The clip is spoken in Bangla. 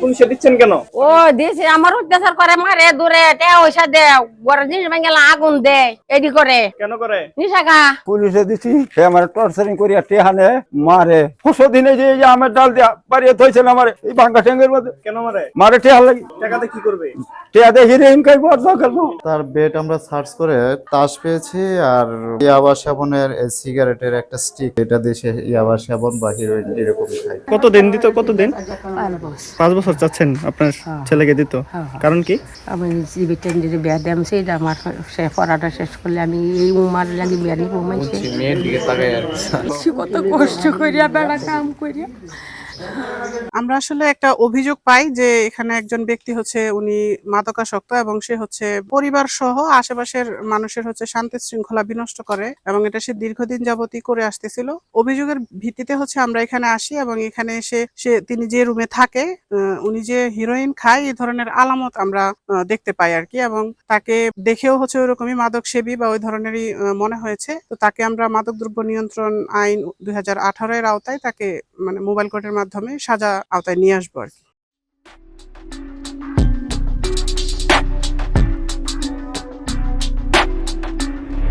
পুলিশে দিচ্ছেন কেন? ও দিয়েছে আমার অত্যাচার করে, মারে দূরে পয়সা দে, ঘরের জিনিস ভেঙে আগুন দে, এডি করে কেন করে? নিশা খা। পুলিশে দিছি, সে আমার টর্চারিং করিয়া টেহানে মারে। 500 দিনে যে আমের ডাল দিয়া বাড়িয়ে থইছিল আমার এই ভাঙ্গা ট্যাঙ্গের মধ্যে। কেন মারে? মারে টেহা লাগি। টাকাতে কি করবে? টেহা দিয়ে হিরোইন খাইব আর যা খাইব। তার বেড আমরা সার্চ করে তাস পেয়েছি আর ইয়াবা সেবনের সিগারেটের একটা স্টিক, এটা দেশে ইয়াবা সেবন বা হিরোইন এরকম খাই। কতদিন দিত? কতদিন? 5 বছর চাচ্ছেন আপনার ছেলেকে দিত, কারণ কি? আমি জীবিতেন যদি বিয়া দিলাম সেইটা আমার সে পড়াটা শেষ করলে আমি এই উমার লাগি বিয়া নিব। মেয়ের দিকে তাকাই আর কত কষ্ট করিয়া বেড়া কাম করিয়া আমরা আসলে একটা অভিযোগ পাই যে এখানে একজন ব্যক্তি হচ্ছে উনি মাদকাসক্ত এবং সে হচ্ছে পরিবার সহ আশেপাশের মানুষের হচ্ছে শান্তি শৃঙ্খলা বিনষ্ট করে এবং এটা সে দীর্ঘদিন যাবতই করে আসতেছিল। অভিযোগের ভিত্তিতে হচ্ছে আমরা এখানে আসি এবং এখানে এসে তিনি যে রুমে থাকে উনি যে হিরোইন খায় এই ধরনের আলামত আমরা দেখতে পাই আর কি, এবং তাকে দেখেও হচ্ছে ওইরকমই মাদক সেবী বা ওই ধরনেরই মনে হয়েছে। তো তাকে আমরা মাদকদ্রব্য নিয়ন্ত্রণ আইন 2018 এর আওতায় তাকে মানে মোবাইল কোর্টের মাধ্যমে সাজা আওতায় নিয়ে আসবো আর কি।